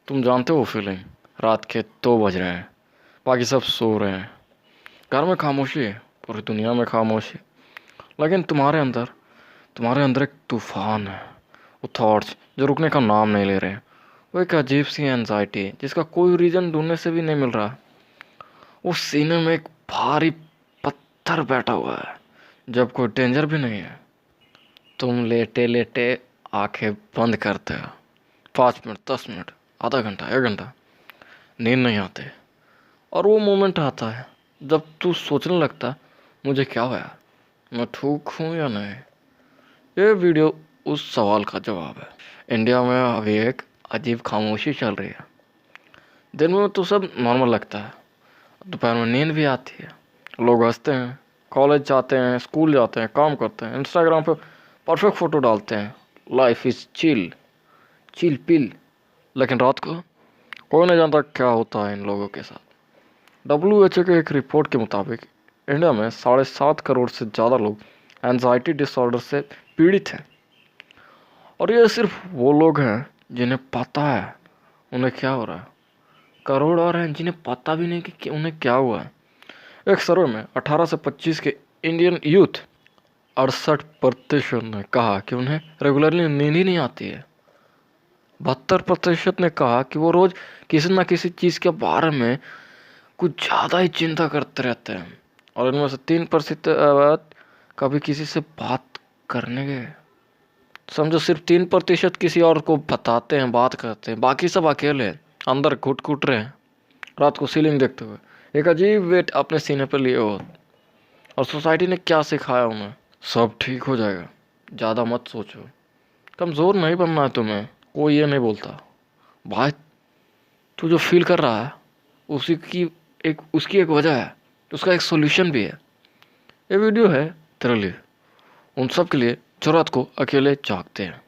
तुम जानते हो फीलिंग। रात के 2 बज रहे हैं, बाकी सब सो रहे हैं, घर में खामोशी है, पूरी दुनिया में खामोशी। लेकिन तुम्हारे अंदर एक तूफान है। वो थॉट्स जो रुकने का नाम नहीं ले रहे। वो एक अजीब सी एनजाइटी जिसका कोई रीज़न ढूंढने से भी नहीं मिल रहा। वो सीने में एक भारी पत्थर बैठा हुआ है, जब कोई डेंजर भी नहीं है। तुम लेटे लेटे आंखें बंद करते हो, 5 मिनट, 10 मिनट, आधा घंटा, 1 घंटा, नींद नहीं आते। और वो मोमेंट आता है जब तू सोचने लगता, मुझे क्या हुआ यार, मैं ठीक हूँ या नहीं। ये वीडियो उस सवाल का जवाब है। इंडिया में अभी एक अजीब खामोशी चल रही है। दिन में तो सब नॉर्मल लगता है, दोपहर में नींद भी आती है, लोग हंसते हैं, कॉलेज जाते हैं, स्कूल जाते हैं, काम करते हैं, इंस्टाग्राम पे परफेक्ट फ़ोटो डालते हैं, life is chill, chill pill. लेकिन रात को कोई नहीं जानता क्या होता है इन लोगों के साथ। WHO के एक रिपोर्ट के मुताबिक इंडिया में 7.5 करोड़ से ज़्यादा लोग एंजाइटी डिसऑर्डर से पीड़ित हैं। और ये सिर्फ वो लोग हैं जिन्हें पता है उन्हें क्या हो रहा है। करोड़ और हैं जिन्हें पता भी नहीं कि उन्हें क्या हुआ है। एक सर्वे में 18 से 25 के इंडियन यूथ 68% ने कहा कि उन्हें रेगुलरली नींद ही नहीं आती है। 72% ने कहा कि वो रोज़ किसी न किसी चीज़ के बारे में कुछ ज़्यादा ही चिंता करते रहते हैं। और इनमें से 3% कभी किसी से बात करने गए। समझो सिर्फ 3% किसी और को बताते हैं, बात करते हैं, बाकी सब अकेले हैं, अंदर घुट घुट रहे हैं, रात को सीलिंग देखते हुए एक अजीब वेट अपने सीने पर लिए हो। और सोसाइटी ने क्या सिखाया उन्हें, सब ठीक हो जाएगा, ज़्यादा मत सोचो, कमज़ोर नहीं बनना है तुम्हें। कोई ये नहीं बोलता भाई, तू जो फील कर रहा है उसकी एक वजह है, उसका एक सोल्यूशन भी है। ये वीडियो है तेरे लिए, उन सब के लिए जो रात को अकेले जागते हैं।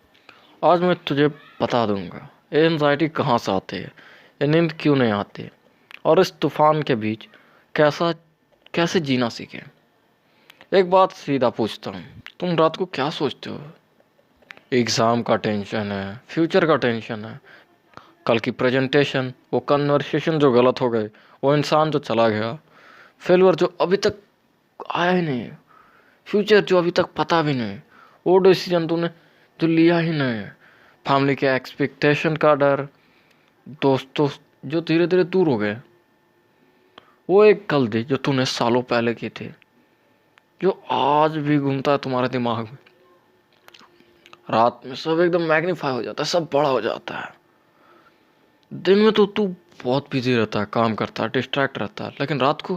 आज मैं तुझे बता दूंगा ये एंजाइटी कहाँ से आती है, ये नींद क्यों नहीं आती, और इस तूफान के बीच कैसा कैसे जीना सीखें। एक बात सीधा पूछता हूँ, तुम रात को क्या सोचते हो? एग्ज़ाम का टेंशन है, फ्यूचर का टेंशन है, कल की प्रेजेंटेशन, वो कन्वर्सेशन जो गलत हो गए, वो इंसान जो चला गया, फेलवर जो अभी तक आया ही नहीं है, फ्यूचर जो अभी तक पता भी नहीं, वो डिसीजन तूने जो लिया ही नहीं है, फैमिली के एक्सपेक्टेशन का डर, दोस्तों जो धीरे धीरे दूर हो गए, वो एक गलती जो तूने सालों पहले की थी, जो आज भी घूमता है तुम्हारे दिमाग में। रात में सब एकदम मैग्नीफाई हो जाता है, सब बड़ा हो जाता है। दिन में तो तू बहुत बिजी रहता है, काम करता है, डिस्ट्रैक्ट रहता है, लेकिन रात को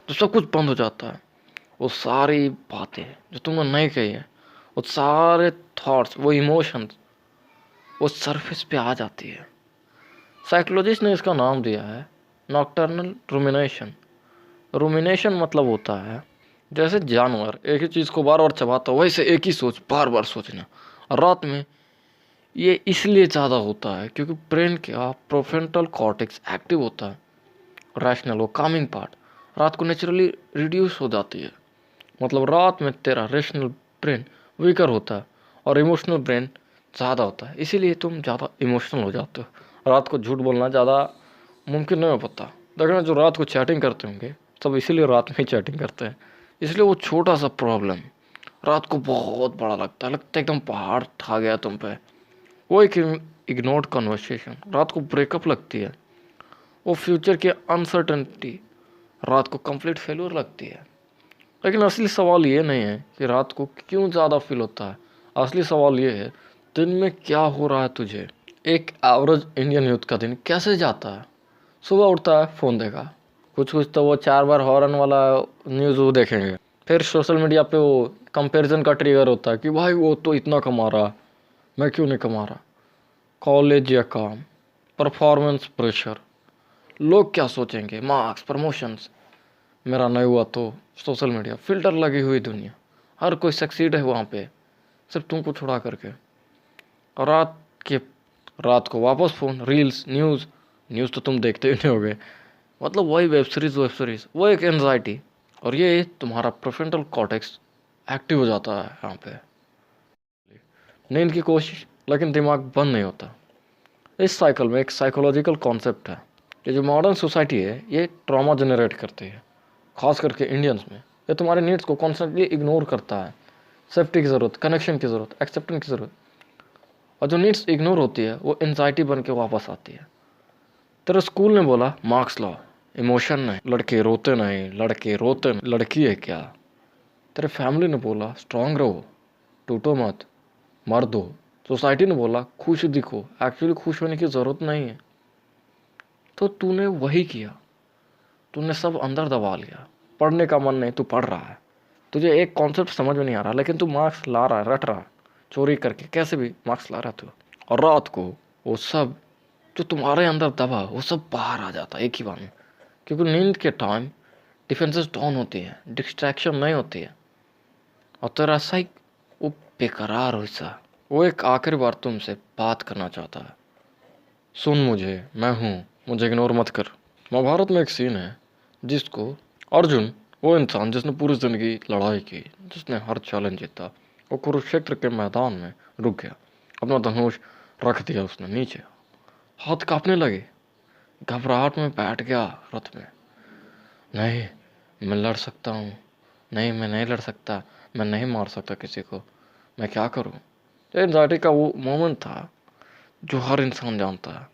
तो सब कुछ बंद हो जाता है। वो सारी बातें जो तुमने नहीं कही है, वो सारे थॉट्स, वो इमोशंस, वो सरफेस पे आ जाती है। साइकोलॉजिस्ट ने इसका नाम दिया है नॉकटर्नल रूमिनेशन। रूमिनेशन मतलब होता है जैसे जानवर एक ही चीज़ को बार बार चबाता हो, वैसे एक ही सोच बार बार सोचना। और रात में ये इसलिए ज़्यादा होता है क्योंकि ब्रेन का प्रोफ्रंटल कॉर्टेक्स एक्टिव होता है, रैशनल वो कामिंग पार्ट रात को नेचुरली रिड्यूस हो जाती है। मतलब रात में तेरा रैशनल ब्रेन वीकर होता है और इमोशनल ब्रेन ज़्यादा होता है, इसीलिए तुम ज़्यादा इमोशनल हो जाते हो। रात को झूठ बोलना ज़्यादा मुमकिन नहीं हो पाता। देखना जो रात को चैटिंग करते होंगे सब इसीलिए रात में ही चैटिंग करते हैं, इसलिए वो छोटा सा प्रॉब्लम रात को बहुत बड़ा लगता है, लगता है एकदम पहाड़ ठा गया तुम पे। वो एक इग्नोर्ड कन्वर्सेशन रात को ब्रेकअप लगती है। वो फ्यूचर की अनसर्टनिटी रात को कंप्लीट फेल्योर लगती है। लेकिन असली सवाल ये नहीं है कि रात को क्यों ज़्यादा फील होता है, असली सवाल ये है दिन में क्या हो रहा है तुझे। एक एवरेज इंडियन यूथ का दिन कैसे जाता है? सुबह उठता है, फ़ोन देखा, कुछ कुछ तो वो 4 बार हॉर्न वाला न्यूज़ वो देखेंगे, फिर सोशल मीडिया पे वो कंपैरिजन का ट्रिगर होता है कि भाई वो तो इतना कमा रहा, मैं क्यों नहीं कमा रहा। कॉलेज या काम, परफॉर्मेंस प्रेशर, लोग क्या सोचेंगे, मार्क्स, प्रमोशंस, मेरा नहीं हुआ तो सोशल मीडिया, फ़िल्टर लगी हुई दुनिया, हर कोई सक्सीड है वहाँ पे, सिर्फ तुमको छुड़ा करके। और के रात को वापस फ़ोन, रील्स, न्यूज़, न्यूज़ तो तुम देखते ही नहीं होगे, मतलब वही वेब सीरीज़, वो एक एनजाइटी। और ये तुम्हारा प्रोफ्रंटल कॉर्टेक्स एक्टिव हो जाता है यहाँ पे। नींद की कोशिश, लेकिन दिमाग बंद नहीं होता। इस साइकिल में एक साइकोलॉजिकल कॉन्सेप्ट है कि जो मॉडर्न सोसाइटी है ये ट्रॉमा जनरेट करती है, खास करके इंडियंस में। ये तुम्हारे नीड्स को कॉन्स्टेंटली इग्नोर करता है, सेफ्टी की ज़रूरत, कनेक्शन की ज़रूरत, एक्सेप्टेंस की ज़रूरत। और जो नीड्स इग्नोर होती है वो एनजाइटी बन के वापस आती है। तेरे स्कूल ने बोला मार्क्स लाओ, इमोशन नहीं, लड़के रोते नहीं, लड़के रोते नहीं, लड़की है क्या। तेरे फैमिली ने बोला स्ट्रांग रहो, टूटो मत, मर्द हो। सोसाइटी ने बोला खुश दिखो, एक्चुअली खुश होने की ज़रूरत नहीं है। तो तूने वही किया, तूने सब अंदर दबा लिया। पढ़ने का मन नहीं, तू पढ़ रहा है। तुझे एक कॉन्सेप्ट समझ में नहीं आ रहा, लेकिन तू मार्क्स ला रहा है, रट रहा है, चोरी करके कैसे भी मार्क्स ला रहा है तू। और रात को वो सब जो तुम्हारे अंदर दबा वो सब बाहर आ जाता है एक ही बार में, क्योंकि नींद के टाइम डिफेंसेस डाउन होती है, डिस्ट्रैक्शन नहीं होती है। और तेरा ऐसा ही वो बेकरार हो सा, वो एक आखिरी बार तुमसे बात करना चाहता है। सुन मुझे, मैं हूँ, मुझे इग्नोर मत कर। महाभारत में एक सीन है जिसको अर्जुन, वो इंसान जिसने पूरी जिंदगी लड़ाई की, जिसने हर चैलेंज जीता, वो कुरुक्षेत्र के मैदान में रुक गया। अपना धनुष रख दिया उसने नीचे, हाथ कांपने लगे, घबराहट में बैठ गया रथ में। नहीं, मैं लड़ सकता हूँ, नहीं मैं नहीं लड़ सकता, मैं नहीं मार सकता किसी को, मैं क्या करूँ। एंजाइटी का वो मोमेंट था जो हर इंसान जानता है,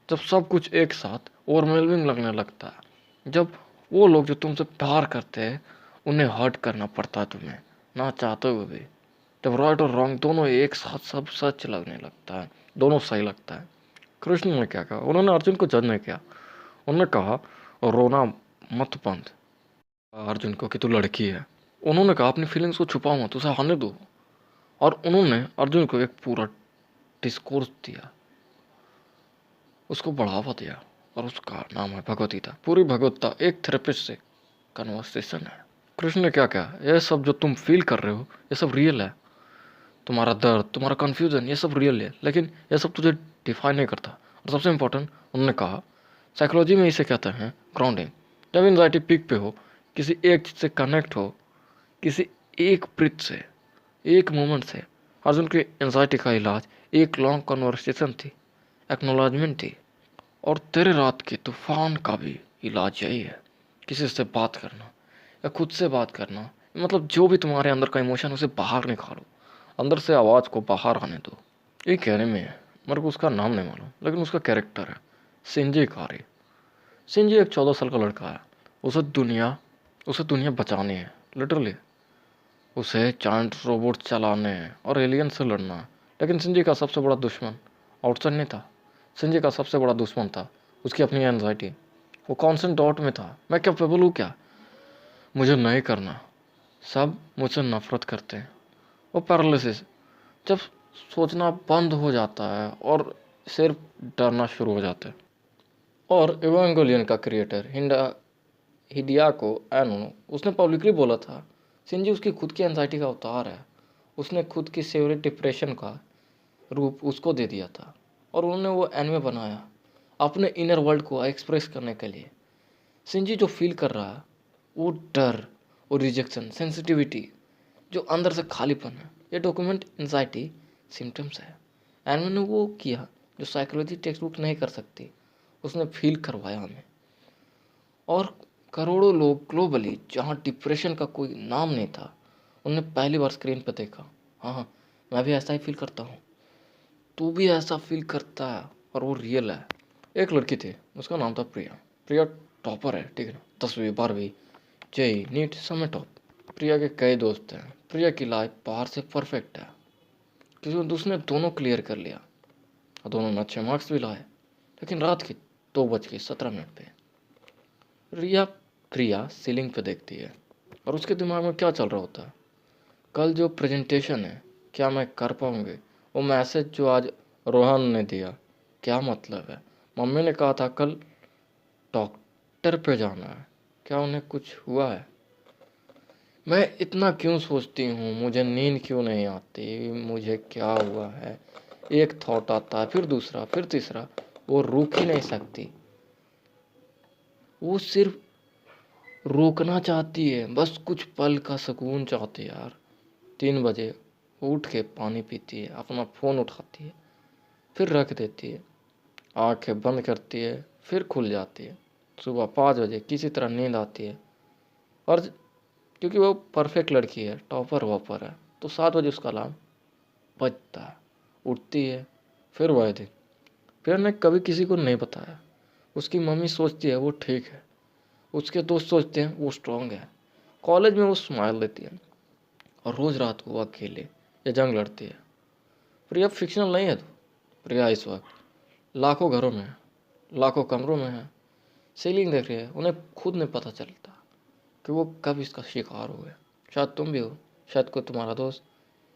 जब सब कुछ एक साथ ओवरवेलमिंग लगने लगता है, जब वो लोग जो तुमसे प्यार करते हैं उन्हें हर्ट करना पड़ता है तुम्हें ना चाहते हुए भी, जब राइट और रॉन्ग दोनों एक साथ सब सच लगने लगता है, दोनों सही लगता है। कृष्ण ने क्या कहा, उन्होंने अर्जुन को जज नहीं किया। उन्होंने कहा रोना मत बंद अर्जुन को कि तू लड़की है। उन्होंने कहा अपनी फीलिंग्स को छुपाओ मत, उसे आने दो। और उन्होंने अर्जुन को एक पूरा डिस्कोर्स दिया, उसको बढ़ावा दिया, और उसका नाम है भगवत गीता। पूरी भगवत गीता एक थेरेपिस्ट से कन्वर्सेशन है। कृष्ण ने क्या कहा, ये सब जो तुम फील कर रहे हो ये सब रियल है, तुम्हारा दर्द, तुम्हारा कन्फ्यूजन, ये सब रियल है, लेकिन ये सब तुझे डिफाइन नहीं करता। और सबसे इंपॉर्टेंट उन्होंने कहा, साइकोलॉजी में इसे कहते हैं ग्राउंडिंग। जब एंजाइटी पीक पे हो, किसी एक चीज़ से कनेक्ट हो, किसी एक ब्रीथ से, एक मोमेंट से। अर्जुन की एंजाइटी का इलाज एक लॉन्ग कन्वर्सेशन थी, एक्नोलॉजमेंट थी। और तेरे रात के तूफान का भी इलाज यही है, किसी से बात करना या खुद से बात करना। मतलब जो भी तुम्हारे अंदर का इमोशन उसे बाहर निकालो, अंदर से आवाज़ को बाहर आने दो। ये कहने में है, मेरे को उसका नाम नहीं मालूम, लेकिन उसका कैरेक्टर है सिंजी कारी। सिंजी एक 14 साल का लड़का है। उसे दुनिया बचानी है, लिटरली। उसे चाइल्ड रोबोट चलाने हैं और एलियन से लड़ना है। लेकिन सिंजी का सबसे बड़ा दुश्मन आउटसाइड नहीं था, सिंजी का सबसे बड़ा दुश्मन था उसकी अपनी एनजाइटी। वो कॉन्स्टेंट डाउट में था, मैं कैपेबल हूँ क्या, मुझे नहीं करना, सब मुझसे नफरत करते हैं। वो पैरालिसिस, जब सोचना बंद हो जाता है और सिर्फ डरना शुरू हो जाता है। और एवेंगेलियन का क्रिएटर हिडियाको एनो, उसने पब्लिकली बोला था सिंजी उसकी खुद की एनजाइटी का अवतार है। उसने खुद की सेवरेट डिप्रेशन का रूप उसको दे दिया था, और उन्होंने वो एनिमे बनाया अपने इनर वर्ल्ड को एक्सप्रेस करने के लिए। सिंजी जो फील कर रहा है, वो डर, वो रिजेक्शन, सेंसिटिविटी, जो अंदर से खालीपन है, ये डॉक्यूमेंट एंजाइटी सिम्टम्स है। एनिमे ने वो किया जो साइकोलॉजी टेक्स्ट बुक नहीं कर सकती, उसने फील करवाया हमें। और करोड़ों लोग ग्लोबली जहाँ डिप्रेशन का कोई नाम नहीं था, उन्होंने पहली बार स्क्रीन पर देखा, हाँ हाँ मैं भी ऐसा ही फील करता हूँ, तू भी ऐसा फील करता है, और वो रियल है। एक लड़की थी, उसका नाम था प्रिया। प्रिया टॉपर है, ठीक है ना, 10वीं 12वीं जेई नीट सब में टॉप। प्रिया के कई दोस्त हैं, प्रिया की लाइफ बाहर से परफेक्ट है, क्योंकि उसने दोनों क्लियर कर लिया और दोनों में अच्छे मार्क्स भी लाए। लेकिन रात के 2:17 पे रिया प्रिया सीलिंग पे देखती है, और उसके दिमाग में क्या चल रहा होता है, कल जो प्रेजेंटेशन है क्या मैं कर पाऊँगी, वो मैसेज जो आज रोहन ने दिया क्या मतलब है, मम्मी ने कहा था कल डॉक्टर पे जाना है, क्या उन्हें कुछ हुआ है, मैं इतना क्यों सोचती हूँ, मुझे नींद क्यों नहीं आती, मुझे क्या हुआ है। एक थॉट आता है, फिर दूसरा, फिर तीसरा, वो रुक ही नहीं सकती। वो सिर्फ रोकना चाहती है, बस कुछ पल का सुकून चाहती है यार। 3 बजे उठ के पानी पीती है, अपना फ़ोन उठाती है, फिर रख देती है। आंखें बंद करती है, फिर खुल जाती है। सुबह 5 बजे किसी तरह नींद आती है, और क्योंकि वो परफेक्ट लड़की है, टॉपर वॉपर है, तो 7 बजे उसका अलार्म बजता है। उठती है, फिर वह दिन। फिर ने कभी किसी को नहीं बताया। उसकी मम्मी सोचती है वो ठीक है, उसके दोस्त सोचते हैं वो स्ट्रांग है, कॉलेज में वो स्माइल देती है, और रोज़ रात को वो अकेले या जंग लड़ती है। प्रिया फिक्शनल नहीं है तो, प्रिया इस वक्त लाखों घरों में है, लाखों कमरों में है, सीलिंग देख रही है। उन्हें खुद नहीं पता चलता कि वो कब इसका शिकार हुए। शायद तुम भी हो, शायद कोई तुम्हारा दोस्त,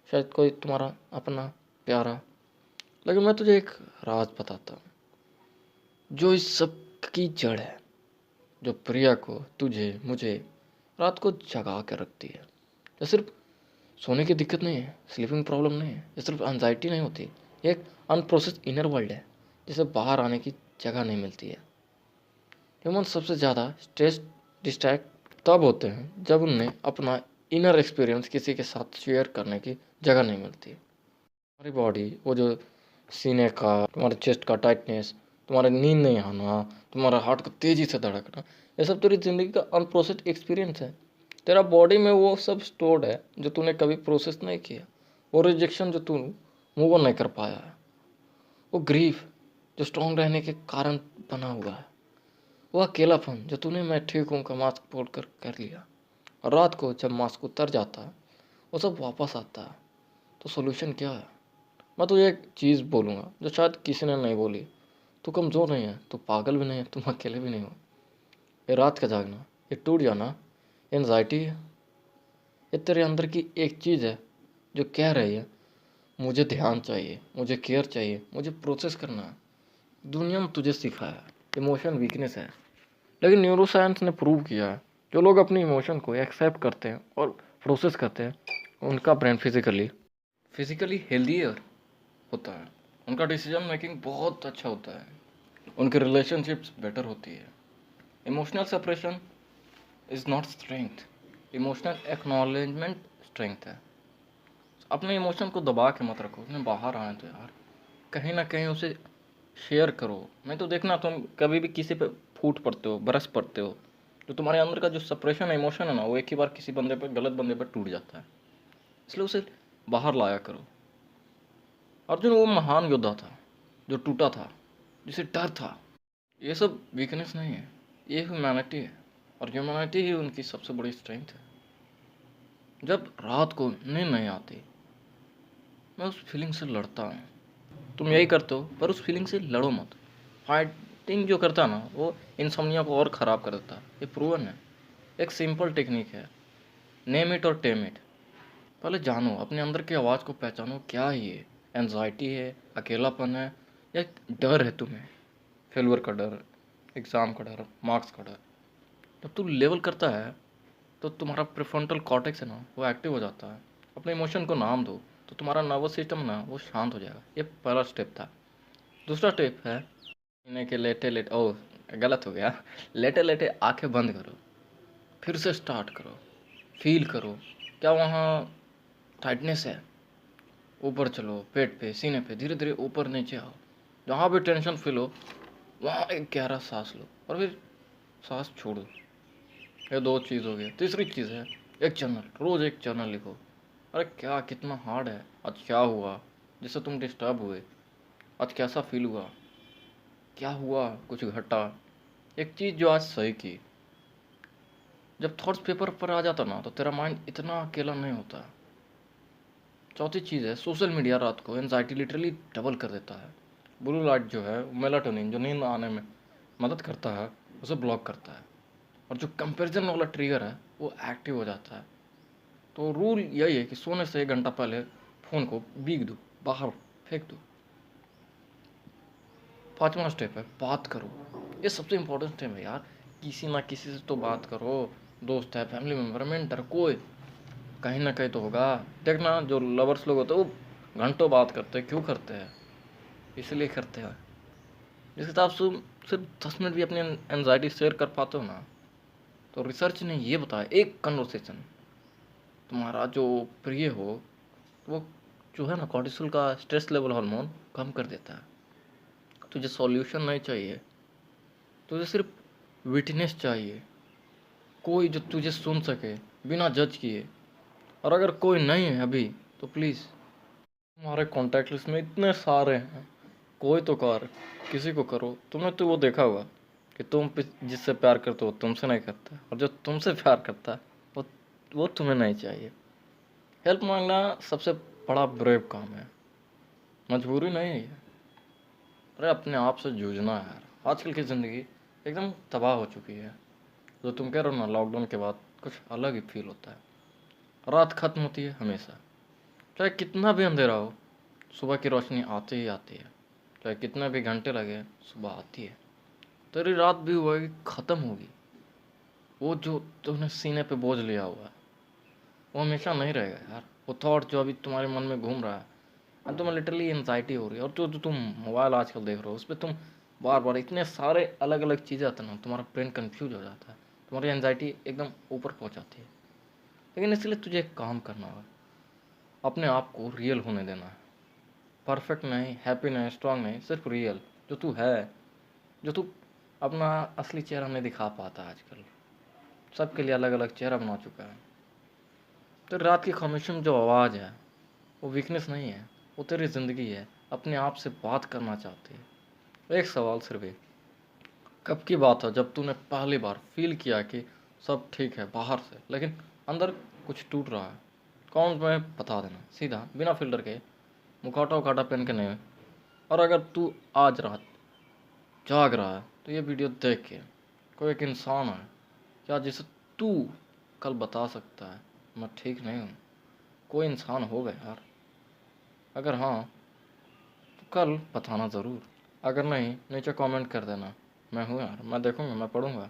शायद कोई तुम्हारा अपना प्यारा। लेकिन मैं तुझे एक राज बताता हूँ जो इस सब की जड़ है, जो प्रिया को, तुझे, मुझे रात को जगा के रखती है। ये सिर्फ सोने की दिक्कत नहीं है, स्लीपिंग प्रॉब्लम नहीं है, ये सिर्फ एंजाइटी नहीं होती, ये एक अनप्रोसेस इनर वर्ल्ड है जिसे बाहर आने की जगह नहीं मिलती है। ह्यूमन सबसे ज़्यादा स्ट्रेस डिस्ट्रैक्ट तब होते हैं जब उन्हें अपना इनर एक्सपीरियंस किसी के साथ शेयर करने की जगह नहीं मिलती। हमारी बॉडी, वो जो सीने का, तुम्हारे चेस्ट का टाइटनेस, तुम्हारे नींद नहीं आना, तुम्हारा हार्ट का तेज़ी से धड़कना, ये सब तेरी ज़िंदगी का अनप्रोसेस्ड एक्सपीरियंस है। तेरा बॉडी में वो सब स्टोर्ड है जो तूने कभी प्रोसेस नहीं किया, वो रिजेक्शन जो तू मूव ऑन नहीं कर पाया है, वो ग्रीफ जो स्ट्रॉन्ग रहने के कारण बना हुआ है, वो अकेलापन जो तूने मैं ठीक हूँ का मास्क बोल कर लिया। और रात को जब मास्क उतर जाता है, वो सब वापस आता है। तो सोल्यूशन क्या है? मैं तुझे एक चीज़ बोलूँगा जो शायद किसी ने नहीं बोली। तू कमज़ोर नहीं है, तू पागल भी नहीं है, तुम अकेले भी नहीं हो। ये रात का जागना, ये टूट जाना, एनजाइटी है, ये तेरे अंदर की एक चीज़ है जो कह रही है मुझे ध्यान चाहिए, मुझे केयर चाहिए, मुझे प्रोसेस करना है। दुनिया में तुझे सिखाया है इमोशन वीकनेस है, लेकिन न्यूरोसाइंस ने प्रूव किया है जो लोग अपनी इमोशन को एक्सेप्ट करते हैं और प्रोसेस करते हैं, उनका ब्रेन फिजिकली हेल्दियर होता है, उनका डिसीजन मेकिंग बहुत अच्छा होता है, उनकी रिलेशनशिप्स बेटर होती है। Emotional separation is not strength, emotional acknowledgement strength है। अपने इमोशन को दबा के मत रखो, उसमें बाहर आए तो यार कहीं ना कहीं उसे शेयर करो। नहीं तो देखना तुम कभी भी किसी पे फूट पड़ते हो, बरस पड़ते हो, तो तुम्हारे अंदर का जो सप्रेशन है, इमोशन है ना, वो एक ही बार किसी बंदे पे, गलत बंदे पे टूट जाता है। इसलिए उसे बाहर लाया करो। अर्जुन वो महान योद्धा था जो टूटा था, जिसे डर था। ये सब वीकनेस नहीं है, ये ह्यूमैनिटी है, और ह्यूमैनिटी ही उनकी सबसे बड़ी स्ट्रेंथ है। जब रात को नींद नहीं आती, मैं उस फीलिंग से लड़ता हूँ। तुम यही करते हो, पर उस फीलिंग से लड़ो मत। फाइटिंग जो करता है ना, वो इंसोम्निया को और ख़राब कर देता है, ये प्रूवन है। एक सिंपल टेक्निक है, नेम इट और टेम इट। पहले जानो, अपने अंदर की आवाज़ को पहचानो, क्या है ये? एनजाइटी है, अकेलापन है, या एक डर है तुम्हें? फेलवर का डर, एग्ज़ाम का डर, मार्क्स का डर। जब तू लेवल करता है तो तुम्हारा प्रीफ्रंटल कॉर्टेक्स है ना, वो एक्टिव हो जाता है। अपने इमोशन को नाम दो तो तुम्हारा नर्वस सिस्टम ना वो शांत हो जाएगा। ये पहला स्टेप था। दूसरा स्टेप है इन्हें के लेटे लेटे, ओ गलत हो गया, लेटे लेटे आंखें बंद करो, फिर से स्टार्ट करो, फील करो क्या वहाँ टाइटनेस है। ऊपर चलो, पेट पे, सीने पे, धीरे धीरे ऊपर नीचे आओ। जहाँ भी टेंशन फील हो वहाँ एक गहरा सांस लो और फिर सांस छोड़ दो। ये दो चीज़ हो गई। तीसरी चीज़ है एक जर्नल, रोज़ एक जर्नल लिखो। अरे क्या कितना हार्ड है, आज क्या हुआ जिससे तुम डिस्टर्ब हुए, आज कैसा फील हुआ, क्या हुआ, कुछ घटा, एक चीज़ जो आज सही की। जब थॉट्स पेपर पर आ जाता ना तो तेरा माइंड इतना अकेला नहीं होता। चौथी चीज़ है सोशल मीडिया रात को एनजाइटी लिटरली डबल कर देता है। ब्लू लाइट जो है, मेलाटोनिन जो नींद आने में मदद करता है, उसे ब्लॉक करता है, और जो कंपैरिजन वाला ट्रिगर है वो एक्टिव हो जाता है। तो रूल यही है कि सोने से 1 घंटा पहले फ़ोन को बीग दो, बाहर फेंक दो। पांचवा स्टेप है बात करो। ये सबसे इम्पोर्टेंट स्टेप है यार। किसी ना किसी से तो बात करो, दोस्त है, फैमिली मेम्बर, मेंटर, कोई कहीं ना कहीं तो होगा। देखना जो लवर्स लोग होते हैं वो घंटों बात करते हैं, क्यों करते हैं? इसलिए करते हैं जिस हिसाब से तुम सिर्फ 10 मिनट भी अपनी एनजाइटी शेयर कर पाते हो ना, तो रिसर्च ने ये बताया एक कन्वर्सेशन तुम्हारा जो प्रिय हो, वो जो है ना कॉर्टिसोल का स्ट्रेस लेवल हार्मोन कम कर देता है। तुझे सॉल्यूशन नहीं चाहिए, तुझे सिर्फ विटनेस चाहिए, कोई जो तुझे सुन सके बिना जज किए। और अगर कोई नहीं है अभी तो प्लीज़, तुम्हारे कॉन्टैक्ट लिस्ट में इतने सारे हैं, कोई तो कर, किसी को करो। तुमने तो वो देखा होगा कि जिससे प्यार करते हो तुमसे नहीं करता, और जो तुमसे प्यार करता है वो तुम्हें नहीं चाहिए। हेल्प मांगना सबसे बड़ा ब्रेव काम है, मजबूरी नहीं है ये। अरे अपने आप से जूझना है यार, आजकल की ज़िंदगी एकदम तबाह हो चुकी है। जो तुम कह रहे हो ना, लॉकडाउन के बाद कुछ अलग ही फील होता है। रात खत्म होती है हमेशा, चाहे कितना भी अंधेरा हो, सुबह की रोशनी आती ही आती है। चाहे कितने भी घंटे लगे, सुबह आती है। तेरी रात भी होगी, ख़त्म होगी। वो जो तुमने सीने पे बोझ लिया हुआ है वो हमेशा नहीं रहेगा यार। वो थॉट जो अभी तुम्हारे मन में घूम रहा है, अब तुम्हें लिटरली एनजाइटी हो रही है। और जो जो तुम मोबाइल आजकल देख रहे हो उस पर तुम बार बार इतने सारे अलग अलग चीज़ें आते हैं ना, तुम्हारा ब्रेन कन्फ्यूज हो जाता है, तुम्हारी एनजाइटी एकदम ऊपर पहुंच जाती है। लेकिन इसलिए तुझे एक काम करना होगा, अपने आप को रियल होने देना है। परफेक्ट नहीं, हैप्पी नहीं, स्ट्रांग नहीं, सिर्फ रियल जो तू है। जो तू अपना असली चेहरा नहीं दिखा पाता आजकल, सबके लिए अलग अलग चेहरा बना चुका है। तो रात की खामोशी में जो आवाज़ है वो वीकनेस नहीं है, वो तेरी ज़िंदगी है। अपने आप से बात करना चाहती है। एक सवाल सिर्फ एक, कब की बात है जब तूने पहली बार फील किया कि सब ठीक है बाहर से, लेकिन अंदर कुछ टूट रहा है? कौन में बता देना सीधा, बिना फिल्टर के, मुखौटा उखाटा पहन के नहीं। और अगर तू आज रात जाग रहा है तो ये वीडियो देख के कोई एक इंसान है क्या जिसे तू कल बता सकता है मैं ठीक नहीं हूँ? कोई इंसान होगा यार। अगर हाँ तो कल बताना ज़रूर, अगर नहीं नीचे कमेंट कर देना। मैं हूँ यार, मैं देखूँगा, मैं पढ़ूँगा।